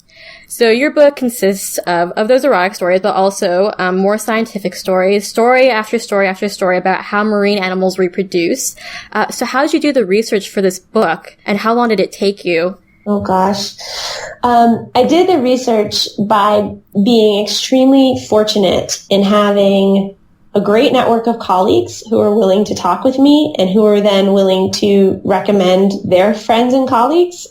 So your book consists of those erotic stories, but also more scientific stories, story after story after story about how marine animals reproduce. So how did you do the research for this book, and how long did it take you? Oh gosh. I did the research by being extremely fortunate in having a great network of colleagues who are willing to talk with me, and who are then willing to recommend their friends and colleagues.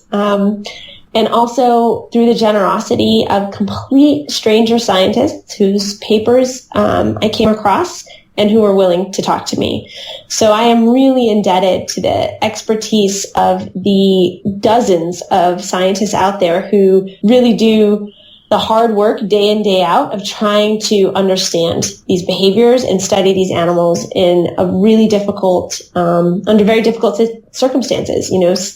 And also through the generosity of complete stranger scientists whose papers I came across and who were willing to talk to me. So I am really indebted to the expertise of the dozens of scientists out there who really do the hard work day in, day out of trying to understand these behaviors and study these animals in a really difficult, under very difficult circumstances.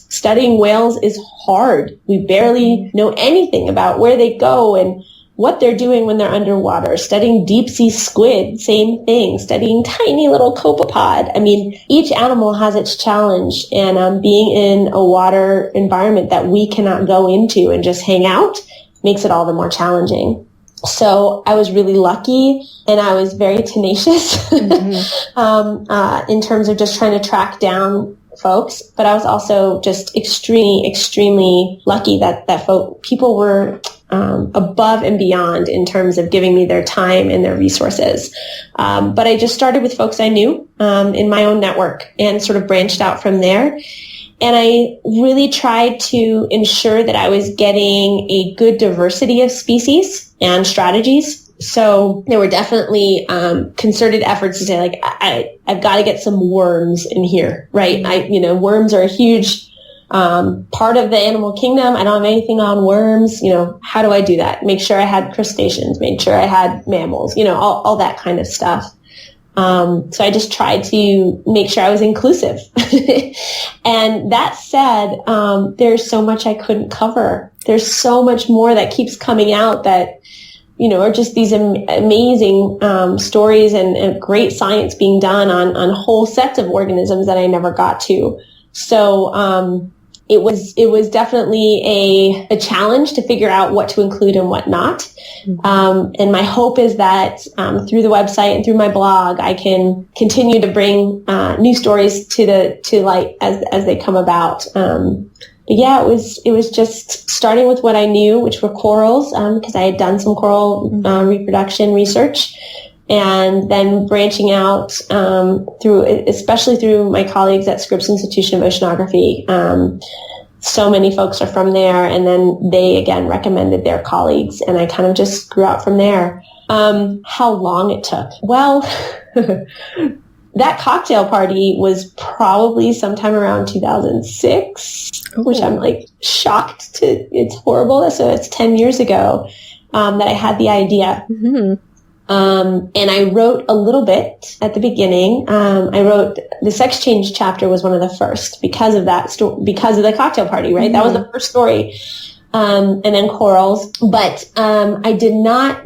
Studying whales is hard. We barely know anything about where they go and what they're doing when they're underwater. Studying deep sea squid, same thing. Studying tiny little copepod. I mean, each animal has its challenge, and being in a water environment that we cannot go into and just hang out makes it all the more challenging. So I was really lucky, and I was very tenacious in terms of just trying to track down folks. But I was also just extremely lucky that people were above and beyond in terms of giving me their time and their resources. But I just started with folks I knew in my own network, and sort of branched out from there. And I really tried to ensure that I was getting a good diversity of species and strategies. So there were definitely concerted efforts to say, like, I've got to get some worms in here, right? Worms are a huge part of the animal kingdom. I don't have anything on worms. How do I do that? Make sure I had crustaceans, made sure I had mammals, all that kind of stuff. So I just tried to make sure I was inclusive. And that said, there's so much I couldn't cover. There's so much more that keeps coming out that, are just these amazing stories and great science being done on whole sets of organisms that I never got to. So it was definitely a challenge to figure out what to include and what not. And my hope is that through the website and through my blog, I can continue to bring new stories to light as they come about. But yeah, it was just starting with what I knew, which were corals, because I had done some coral reproduction research. And then branching out especially through my colleagues at Scripps Institution of Oceanography. So many folks are from there, and then they again recommended their colleagues, and I kind of just grew out from there. How long it took? Well, that cocktail party was probably sometime around 2006, which I'm like shocked to, it's horrible. So it's 10 years ago that I had the idea. Mm-hmm. And I wrote a little bit at the beginning. I wrote the sex change chapter was one of the first because of that because of the cocktail party, right? Mm-hmm. That was the first story. And then corals. But, I did not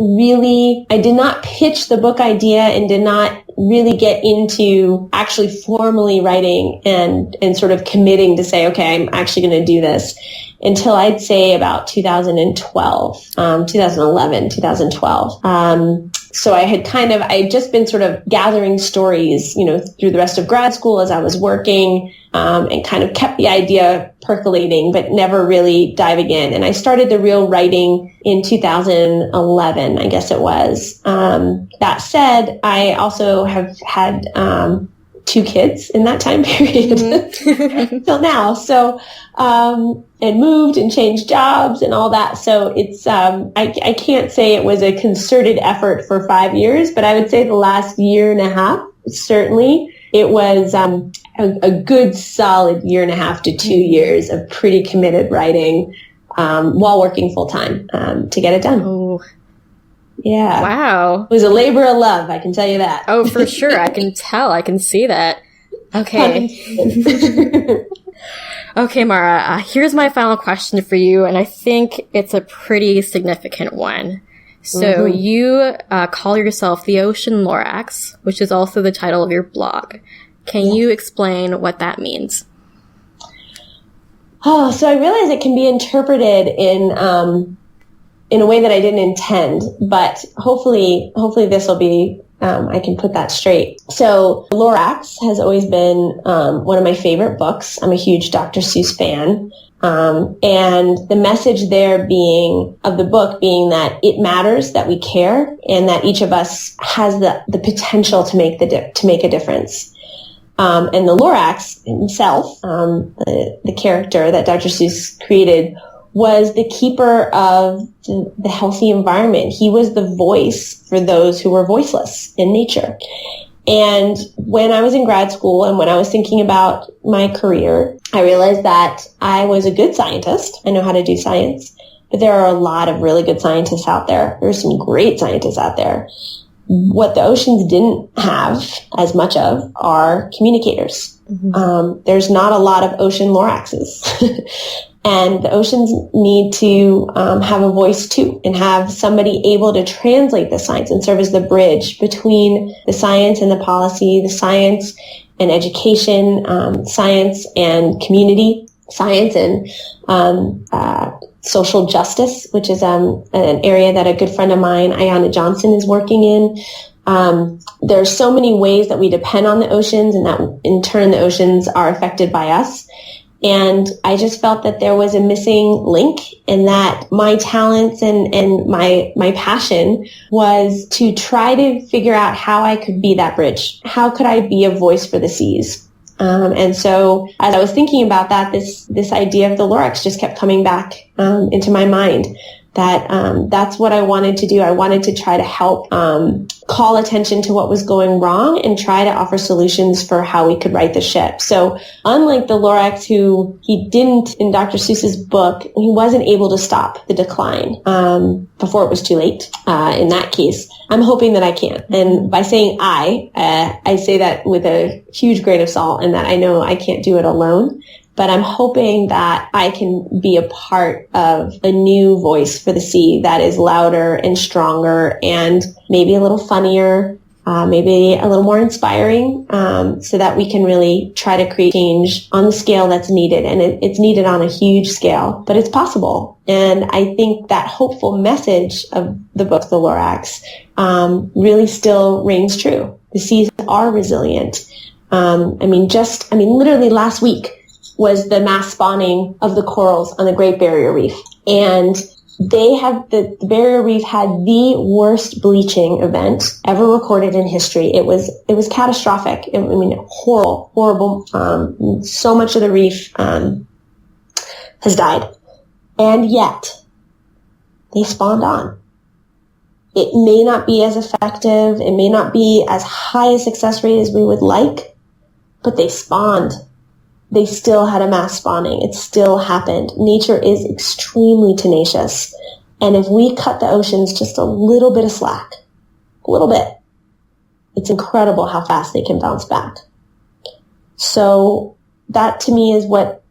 pitch the book idea and did not really get into actually formally writing and sort of committing to say, okay, I'm actually going to do this until I'd say about 2012, 2011, 2012. So I had just been sort of gathering stories, through the rest of grad school as I was working, and kind of kept the idea percolating, but never really diving in. And I started the real writing in 2011, I guess it was. That said, I also have had, 2 kids in that time period till now. So, and moved and changed jobs and all that. So it's, I can't say it was a concerted effort for 5 years, but I would say the last year and a half, certainly it was, a good solid year and a half to 2 years of pretty committed writing, while working full time, to get it done. Oh. Yeah. Wow. It was a labor of love, I can tell you that. Oh, for sure. I can tell. I can see that. Okay. Okay, Marah, here's my final question for you, and I think it's a pretty significant one. So you call yourself the Ocean Lorax, which is also the title of your blog. Can you explain what that means? Oh, so I realize it can be interpreted in a way that I didn't intend, but hopefully this will be, I can put that straight. So Lorax has always been one of my favorite books. I'm a huge Dr. Seuss fan. And the message there of the book being that it matters that we care and that each of us has the potential to make a difference. And the Lorax himself, the character that Dr. Seuss created, was the keeper of the healthy environment. He was the voice for those who were voiceless in nature. And when I was in grad school and when I was thinking about my career, I realized that I was a good scientist. I know how to do science, but there are a lot of really good scientists out there. There's some great scientists out there. What the oceans didn't have as much of are communicators. There's not a lot of ocean Loraxes. And the oceans need to have a voice too, and have somebody able to translate the science and serve as the bridge between the science and the policy, the science and education, science and community, science and social justice, which is an area that a good friend of mine, Ayanna Johnson, is working in. There's so many ways that we depend on the oceans, and that in turn the oceans are affected by us. And I just felt that there was a missing link, and that my talents and my passion was to try to figure out how I could be that bridge. How could I be a voice for the seas? And so as I was thinking about that, this idea of the Lorax just kept coming back into my mind. That's what I wanted to do. I wanted to try to help call attention to what was going wrong and try to offer solutions for how we could right the ship. So unlike the Lorax, who he didn't, in Dr. Seuss's book, he wasn't able to stop the decline before it was too late. In that case, I'm hoping that I can. And by saying I say that with a huge grain of salt, and that I know I can't do it alone. But I'm hoping that I can be a part of a new voice for the sea that is louder and stronger and maybe a little funnier, maybe a little more inspiring, so that we can really try to create change on the scale that's needed. And it's needed on a huge scale, but it's possible. And I think that hopeful message of the book, The Lorax, really still rings true. The seas are resilient. Literally last week was the mass spawning of the corals on the Great Barrier Reef. And the Barrier Reef had the worst bleaching event ever recorded in history. It was catastrophic. Horrible. So much of the reef has died. And yet, they spawned on. It may not be as effective. It may not be as high a success rate as we would like, but they spawned. They still had a mass spawning. It still happened. Nature is extremely tenacious. And if we cut the oceans just a little bit of slack, a little bit, it's incredible how fast they can bounce back. So that to me is what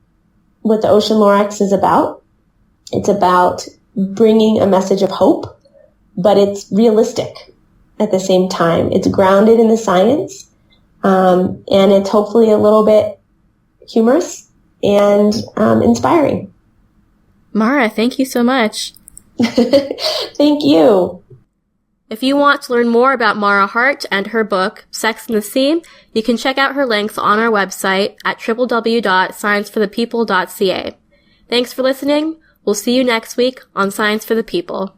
the Ocean Lorax is about. It's about bringing a message of hope, but it's realistic at the same time. It's grounded in the science, and it's hopefully a little bit humorous and inspiring. Marah, thank you so much. Thank you. If you want to learn more about Marah Hardt and her book, Sex and the Sea, you can check out her links on our website at www.scienceforthepeople.ca. Thanks for listening. We'll see you next week on Science for the People.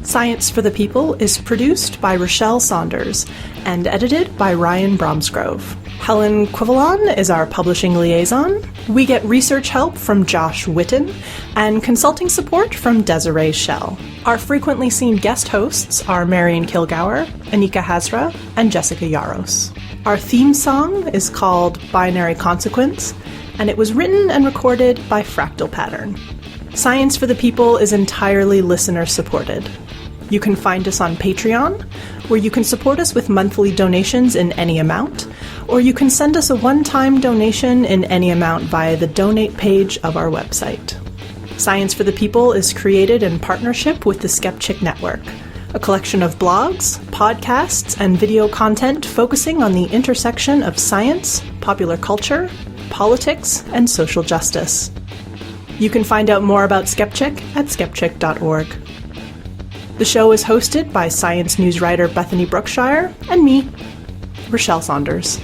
Science for the People is produced by Rochelle Saunders and edited by Ryan Bromsgrove. Helen Quivalon is our publishing liaison. We get research help from Josh Witten and consulting support from Desiree Schell. Our frequently seen guest hosts are Marion Kilgour, Anika Hazra, and Jessica Yaros. Our theme song is called Binary Consequence, and it was written and recorded by Fractal Pattern. Science for the People is entirely listener-supported. You can find us on Patreon, where you can support us with monthly donations in any amount, or you can send us a one-time donation in any amount via the donate page of our website. Science for the People is created in partnership with the Skepchick Network, a collection of blogs, podcasts, and video content focusing on the intersection of science, popular culture, politics, and social justice. You can find out more about Skepchick at skepchick.org. The show is hosted by science news writer Bethany Brookshire and me, Rochelle Saunders.